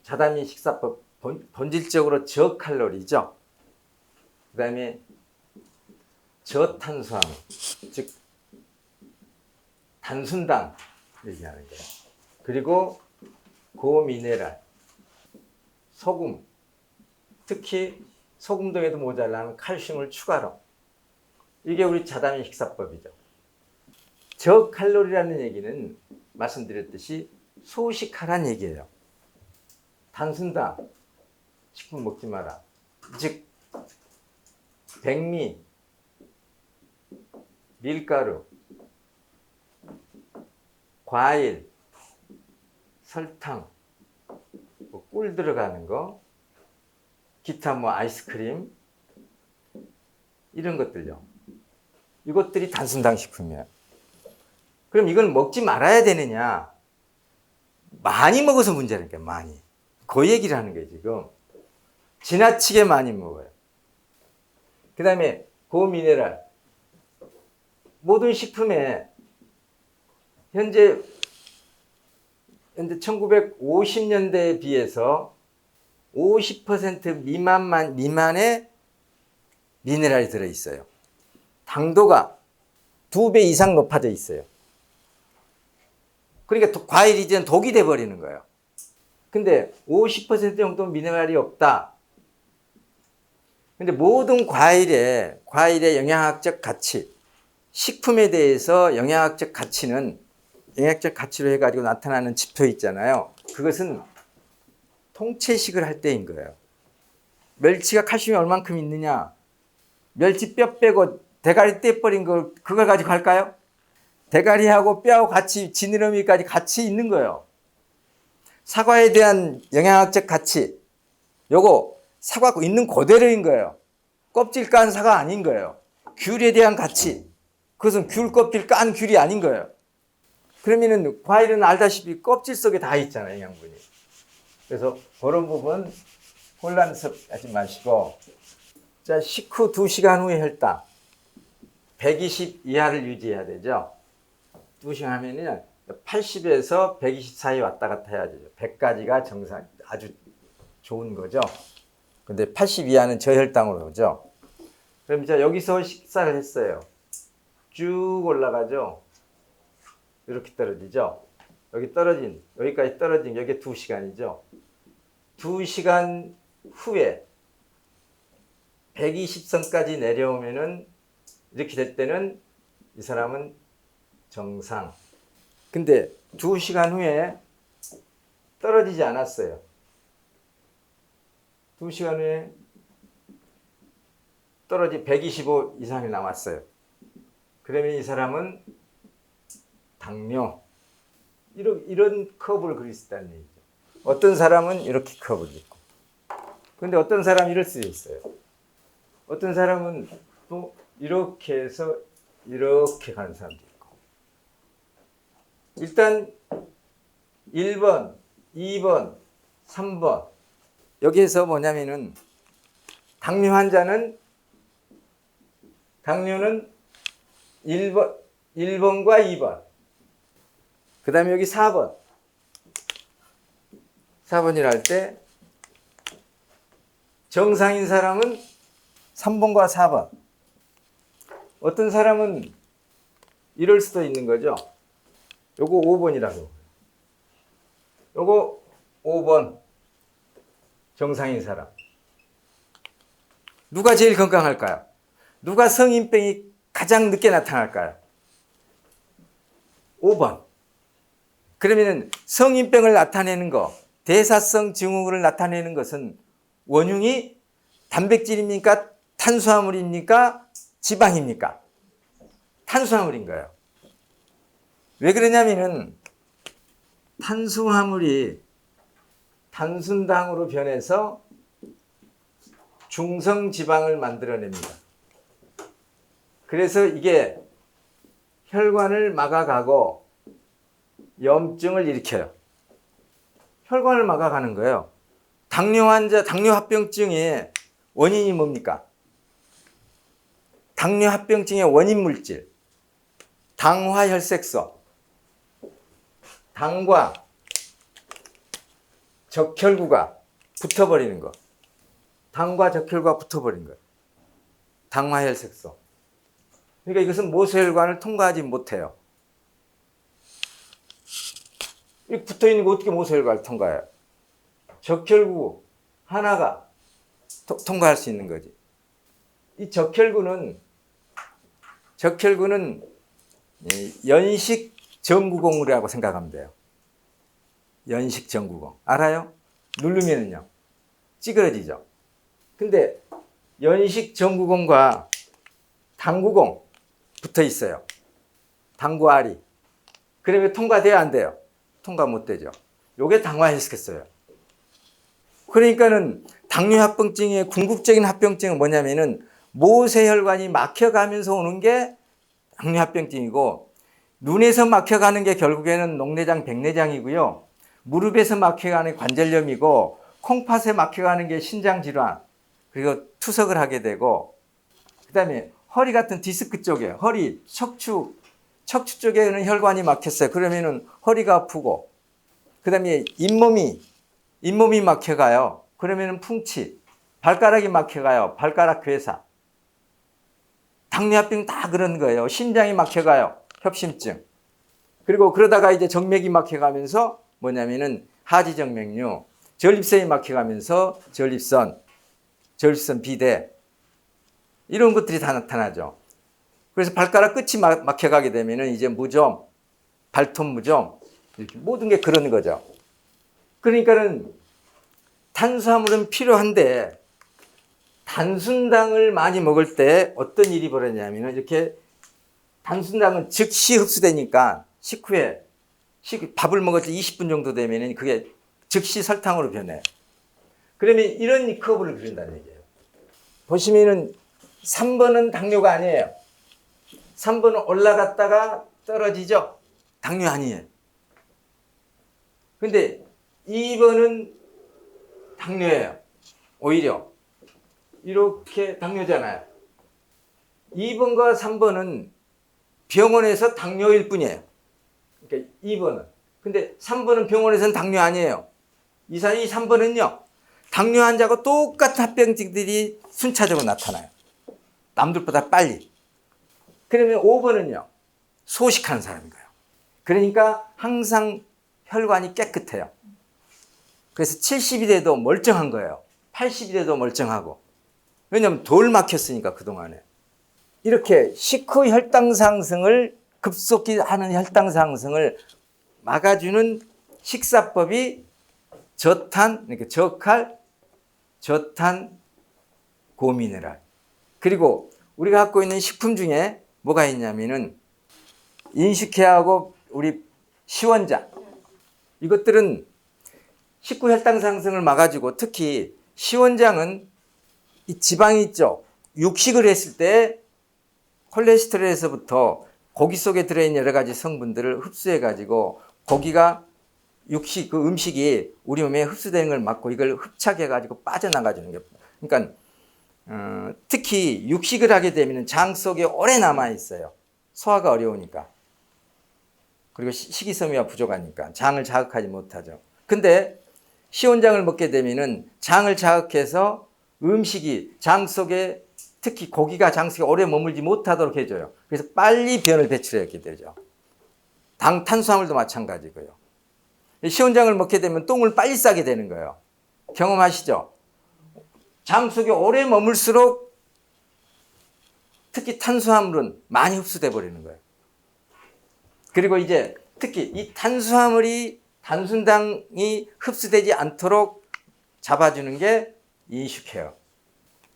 자담이 식사법 본질적으로 저칼로리죠. 그 다음에 저탄수화물, 즉 단순당 얘기하는 거예요. 그리고 고미네랄, 소금, 특히 소금 등에도 모자라는 칼슘을 추가로. 이게 우리 자담이 식사법이죠. 저칼로리라는 얘기는 말씀드렸듯이 소식하란 얘기예요. 단순당, 식품 먹지 마라. 즉 백미, 밀가루, 과일, 설탕, 꿀 들어가는 거, 기타 아이스크림 이런 것들요. 이것들이 단순당 식품이에요. 그럼 이건 먹지 말아야 되느냐? 많이 먹어서 문제라니까, 많이. 그 얘기를 하는 거예요, 지금. 지나치게 많이 먹어요. 그 다음에 고미네랄. 모든 식품에 현재 1950년대에 비해서 50% 미만의 미네랄이 들어있어요. 당도가 2배 이상 높아져 있어요. 그러니까 과일이 이제는 독이 돼버리는 거예요. 근데 50% 정도 미네랄이 없다. 근데 모든 과일의 영양학적 가치, 식품에 대해서 영양학적 가치는 영양학적 가치로 해가지고 나타나는 지표 있잖아요. 그것은 통채식을 할 때인 거예요. 멸치가 칼슘이 얼만큼 있느냐? 멸치 뼈 빼고 대가리 떼버린 그걸 가지고 할까요? 대가리하고 뼈하고 같이 지느러미까지 같이 있는 거예요. 사과에 대한 영양학적 가치, 요거 사과 있는 그대로인 거예요. 껍질 깐 사과 아닌 거예요. 귤에 대한 가치, 그것은 귤 껍질 깐 귤이 아닌 거예요. 그러면은 과일은 알다시피 껍질 속에 다 있잖아요, 영양분이. 그래서 그런 부분 혼란스럽지 마시고, 자, 식후 2시간 후에 혈당 120 이하를 유지해야 되죠. 2시간 하면은 80에서 120 사이 왔다 갔다 해야 되죠. 100까지가 정상, 아주 좋은 거죠. 근데 80 이하는 저혈당으로 오죠. 그럼 이제 여기서 식사를 했어요. 쭉 올라가죠. 이렇게 떨어지죠. 여기까지 떨어진 여기 2시간이죠. 2시간 후에 120선까지 내려오면은 이렇게 될 때는 이 사람은 정상. 근데 2시간 후에 떨어지지 않았어요. 2시간 후에 떨어지 125 이상이 남았어요. 그러면 이 사람은 당뇨. 이런 커브를 그릴 수 있다는 얘기죠. 어떤 사람은 이렇게 커브를 있고, 근데 어떤 사람은 이럴 수도 있어요. 어떤 사람은 또 이렇게 해서 이렇게 가는 사람도 있고. 일단 1번, 2번, 3번. 여기에서 뭐냐면은 당뇨는 1번과 2번. 그 다음에 여기 4번. 4번이라 할 때 정상인 사람은 3번과 4번. 어떤 사람은 이럴 수도 있는 거죠. 요거 5번이라고. 요거 5번. 정상인 사람. 누가 제일 건강할까요? 누가 성인병이 가장 늦게 나타날까요? 5번. 그러면은 성인병을 나타내는 거, 대사성 증후군을 나타내는 것은 원흉이 단백질입니까? 탄수화물입니까? 지방입니까? 탄수화물인 거예요. 왜 그러냐면은 탄수화물이 단순당으로 변해서 중성지방을 만들어냅니다. 그래서 이게 혈관을 막아가고 염증을 일으켜요. 혈관을 막아가는 거예요. 당뇨합병증의 원인이 뭡니까? 당뇨합병증의 원인 물질, 당화혈색소, 당과 적혈구가 붙어버리는 거. 당과 적혈구가 붙어버린 거예요. 당화혈색소. 그러니까 이것은 모세혈관을 통과하지 못해요. 이렇게 붙어있는 거 어떻게 모세혈관을 통과해요? 적혈구 하나가 통과할 수 있는 거지. 이 적혈구는 연식 전구공이라고 생각하면 돼요. 연식 전구공. 알아요? 누르면은요. 찌그러지죠. 근데 연식 전구공과 당구공 붙어 있어요. 당구알이. 그러면 통과돼야 안 돼요? 통과 못 되죠. 요게 당화혈색소예요. 그러니까는 당뇨합병증의 궁극적인 합병증은 뭐냐면은 모세혈관이 막혀가면서 오는 게 당뇨합병증이고, 눈에서 막혀가는 게 결국에는 녹내장, 백내장이고요. 무릎에서 막혀가는 관절염이고, 콩팥에 막혀가는 게 신장질환, 그리고 투석을 하게 되고, 그 다음에 허리 같은 디스크 쪽에, 허리, 척추 쪽에는 혈관이 막혔어요. 그러면은 허리가 아프고, 그 다음에 잇몸이 막혀가요. 그러면은 풍치, 발가락이 막혀가요. 발가락 괴사. 당뇨합병 다 그런 거예요. 심장이 막혀가요. 협심증. 그리고 그러다가 이제 정맥이 막혀가면서 뭐냐면은 하지정맥류, 전립선이 막혀가면서 전립선 비대, 이런 것들이 다 나타나죠. 그래서 발가락 끝이 막혀가게 되면은 이제 무좀, 발톱 무좀, 이렇게 모든 게 그런 거죠. 그러니까는 탄수화물은 필요한데 단순당을 많이 먹을 때 어떤 일이 벌어지냐면 이렇게 단순당은 즉시 흡수되니까 식후에 밥을 먹을 때 20분 정도 되면 그게 즉시 설탕으로 변해요. 그러면 이런 커브를 그린다는 얘기예요. 보시면은 3번은 당뇨가 아니에요. 3번은 올라갔다가 떨어지죠. 당뇨 아니에요. 근데 2번은 당뇨예요. 오히려 이렇게 당뇨잖아요. 2번과 3번은 병원에서 당뇨일 뿐이에요. 그러니까 2번은. 근데 3번은 병원에서는 당뇨 아니에요. 이 3번은요. 당뇨 환자하고 똑같은 합병증들이 순차적으로 나타나요. 남들보다 빨리. 그러면 5번은요. 소식하는 사람인 거예요. 그러니까 항상 혈관이 깨끗해요. 그래서 70이 돼도 멀쩡한 거예요. 80이 돼도 멀쩡하고. 왜냐하면 덜 막혔으니까 그동안에. 이렇게 식후 혈당 상승을 급속히 하는 혈당 상승을 막아주는 식사법이 저탄, 그러니까 저칼, 저탄 고미네랄. 그리고 우리가 갖고 있는 식품 중에 뭐가 있냐면은 인식회하고 우리 시원장. 이것들은 식후 혈당 상승을 막아주고, 특히 시원장은 이 지방이 있죠. 육식을 했을 때 콜레스테롤에서부터 고기 속에 들어있는 여러 가지 성분들을 흡수해가지고 고기가 그 음식이 우리 몸에 흡수되는 걸 막고 이걸 흡착해가지고 빠져나가주는 게. 그러니까 특히 육식을 하게 되면 장 속에 오래 남아있어요. 소화가 어려우니까. 그리고 식이섬유가 부족하니까 장을 자극하지 못하죠. 근데 시원장을 먹게 되면은 장을 자극해서 음식이 장 속에, 특히 고기가 장 속에 오래 머물지 못하도록 해줘요. 그래서 빨리 변을 배출하게 되죠. 탄수화물도 마찬가지고요. 시원장을 먹게 되면 똥을 빨리 싸게 되는 거예요. 경험하시죠? 장 속에 오래 머물수록 특히 탄수화물은 많이 흡수돼 버리는 거예요. 그리고 이제 특히 이 단순당이 흡수되지 않도록 잡아주는 게 인식해요.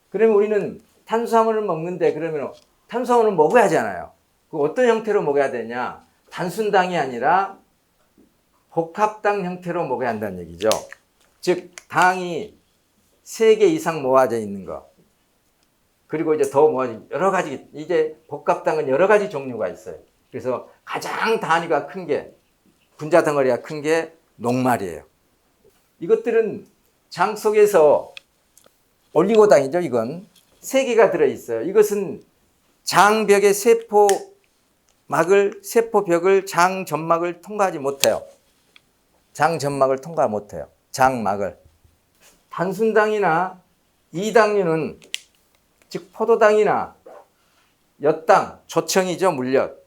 그러면 우리는 탄수화물을 먹는데, 그러면 탄수화물을 먹어야 하잖아요. 그 어떤 형태로 먹어야 되냐? 단순당이 아니라 복합당 형태로 먹어야 한다는 얘기죠. 즉 당이 3개 이상 모아져 있는 거. 그리고 이제 더 모아진 여러 가지, 이제 복합당은 여러 가지 종류가 있어요. 그래서 가장 단위가 큰 게, 분자 덩어리가 큰 게 녹말이에요. 이것들은 장 속에서 올리고당이죠. 이건 3개가 들어있어요. 이것은 장벽의 세포벽을, 장 점막을 통과하지 못해요. 장 점막을 통과 못해요. 장막을. 단순당이나 이당류는 즉 포도당이나 엿당, 조청이죠, 물엿.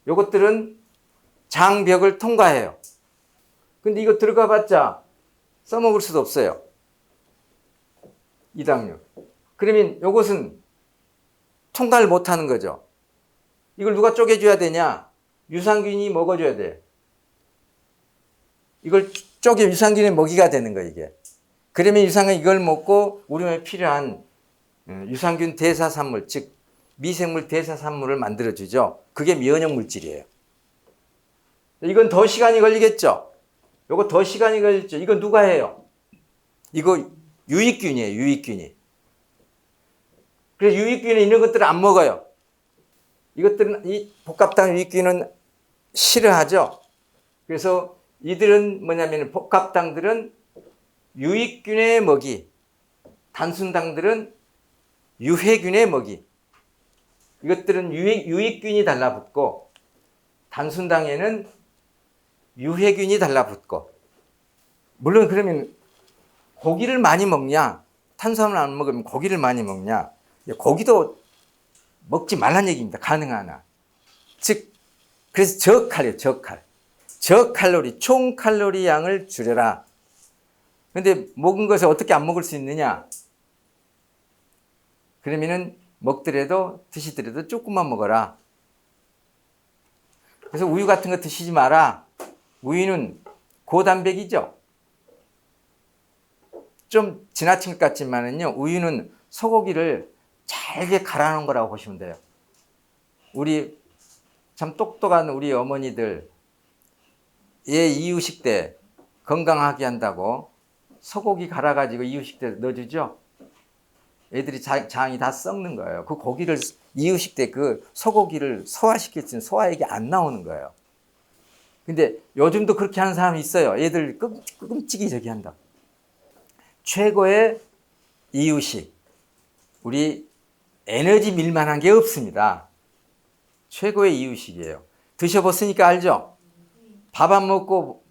요것들은 장벽을 통과해요. 근데 이거 들어가 봤자 써먹을 수도 없어요. 이당류. 그러면 요것은 통과를 못하는 거죠. 이걸 누가 쪼개줘야 되냐? 유산균이 먹어줘야 돼. 이걸 쪼개 유산균의 먹이가 되는 거예요, 이게. 그러면 유산균이 이걸 먹고 우리 몸에 필요한 유산균 대사산물, 즉 미생물 대사산물을 만들어주죠. 그게 면역 물질이에요. 이건 더 시간이 걸리겠죠. 요거 더 시간이 걸리죠. 이거 누가 해요? 이거 유익균이에요, 유익균이. 그래서 유익균이 이런 것들을 안 먹어요. 이것들은, 이 복합당 유익균은 싫어하죠. 그래서 이들은 뭐냐면 복합당들은 유익균의 먹이, 단순당들은 유해균의 먹이. 이것들은 유익균이 달라붙고 단순당에는 유해균이 달라붙고. 물론 그러면 고기를 많이 먹냐? 탄수화물 안 먹으면 고기를 많이 먹냐? 고기도 먹지 말란 얘기입니다. 가능하나. 즉 그래서 저칼이에요. 저칼로리, 총 칼로리 양을 줄여라. 근데 먹은 것을 어떻게 안 먹을 수 있느냐? 그러면은 먹더라도 드시더라도 조금만 먹어라. 그래서 우유 같은 거 드시지 마라. 우유는 고단백이죠. 좀 지나친 것 같지만은요, 우유는 소고기를 잘게 갈아 놓은 거라고 보시면 돼요. 우리 참 똑똑한 우리 어머니들, 얘 이유식 때 건강하게 한다고 소고기 갈아가지고 이유식 때 넣어주죠. 애들이 장이 다 썩는 거예요. 그 고기를 이유식 때 그 소고기를 소화시킬 수 있는 소화액이 안 나오는 거예요. 근데 요즘도 그렇게 하는 사람이 있어요. 애들 끔찍이 저기 한다. 최고의 이유식. 우리 에너지 밀만한 게 없습니다. 최고의 이유식이에요. 드셔봤으니까 알죠? 밥 안 먹고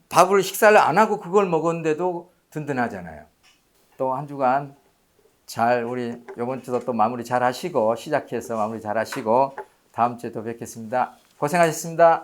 식사를 안 하고 그걸 먹었는데도 든든하잖아요. 또 한 주간 잘 우리 이번 주도 또 마무리 잘 하시고 시작해서 마무리 잘 하시고 다음 주에 또 뵙겠습니다. 고생하셨습니다.